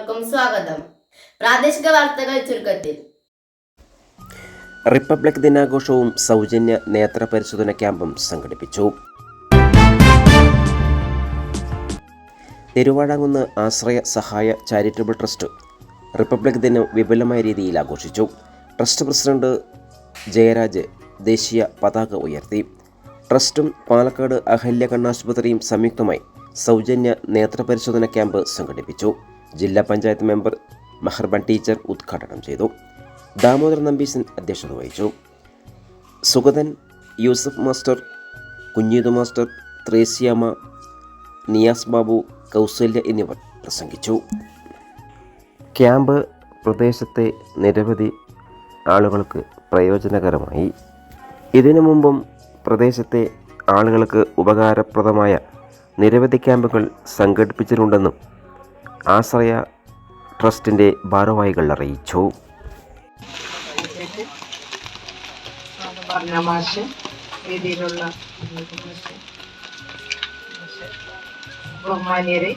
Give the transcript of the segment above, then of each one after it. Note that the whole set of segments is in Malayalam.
ഏവർക്കും സ്വാഗതം. പ്രാദേശിക വാർത്തകൾ ചുരുക്കത്തിൽ. റിപ്പബ്ലിക് ദിനാഘോഷവും സൗജന്യ നേത്ര പരിശോധന ക്യാമ്പും സംഘടിപ്പിച്ചു. തിരുവാഴാങ്കുന്ന് ആശ്രയ സഹായ ചാരിറ്റബിൾ ട്രസ്റ്റ് റിപ്പബ്ലിക് ദിനം വിപുലമായ രീതിയിൽ ആഘോഷിച്ചു. ട്രസ്റ്റ് പ്രസിഡന്റ് ജയരാജ് ദേശീയ പതാക ഉയർത്തി. ട്രസ്റ്റും പാലക്കാട് അഹല്യ കണ്ണാശുപത്രിയും സംയുക്തമായി സൗജന്യ നേത്രപരിശോധന ക്യാമ്പ് സംഘടിപ്പിച്ചു. ജില്ലാ പഞ്ചായത്ത് മെമ്പർ മെഹർബൻ ടീച്ചർ ഉദ്ഘാടനം ചെയ്തു. ദാമോദരൻ നമ്പീശൻ അധ്യക്ഷത വഹിച്ചു. സുഗതൻ, യൂസഫ് മാസ്റ്റർ, കുഞ്ഞീതു മാസ്റ്റർ, ത്രേസ്യാമ്മ, നിയാസ് ബാബു, കൗസല്യ എന്നിവർ പ്രസംഗിച്ചു. ക്യാമ്പ് പ്രദേശത്തെ നിരവധി ആളുകൾക്ക് പ്രയോജനകരമായി. ഇതിനു മുമ്പും പ്രദേശത്തെ ആളുകൾക്ക് ഉപകാരപ്രദമായ നിരവധി ക്യാമ്പുകൾ സംഘടിപ്പിച്ചിട്ടുണ്ടെന്നും ആശ്രയ ട്രസ്റ്റിൻ്റെ ഭാരവാഹികൾ അറിയിച്ചു. ബഹുമാന്യരെ,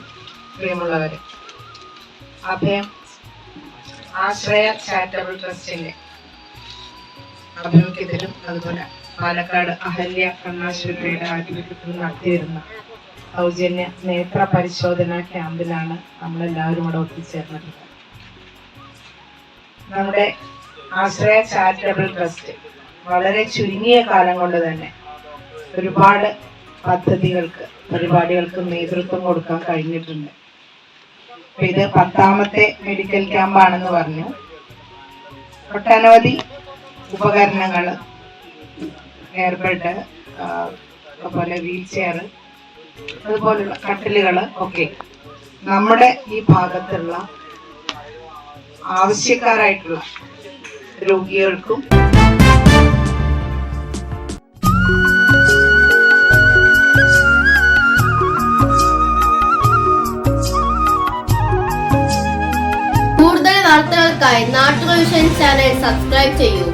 പ്രിയമുള്ളവരെ, അഭയം ആശ്രയ ചാരിറ്റബിൾ ട്രസ്റ്റിന്റെ ആഭിമുഖ്യത്തിലും അതുപോലെ പാലക്കാട് അഹല്യ കണ്ണാശുപത്രിയുടെ ആഭിമുഖ്യത്തിലും നടത്തിവരുന്ന സൗജന്യ നേത്ര പരിശോധന ക്യാമ്പിലാണ് നമ്മളെല്ലാവരും ഇവിടെ ഒത്തുചേർന്നിട്ടുള്ളത്. നമ്മുടെ ആശ്രയ ചാരിറ്റബിൾ ട്രസ്റ്റ് വളരെ ചുരുങ്ങിയ കാലം കൊണ്ട് തന്നെ ഒരുപാട് പരിപാടികൾക്ക് നേതൃത്വം കൊടുക്കാൻ കഴിഞ്ഞിട്ടുണ്ട്. ഇത് 10ാമത്തെ മെഡിക്കൽ ക്യാമ്പാണെന്ന് പറഞ്ഞു. ഒട്ടനവധി ഉപകരണങ്ങൾ, എയർബെഡ്, അതുപോലെ വീൽ ചെയർ, അതുപോലുള്ള കട്ടിലുകൾ ഒക്കെ നമ്മുടെ ഈ ഭാഗത്തുള്ള ആവശ്യക്കാരായിട്ടുള്ള രോഗികൾക്കും കൂടുതൽ വാർത്തകൾക്കായി നാട്ടുകൾ വിഷൻ ചാനൽ സബ്സ്ക്രൈബ് ചെയ്യൂ.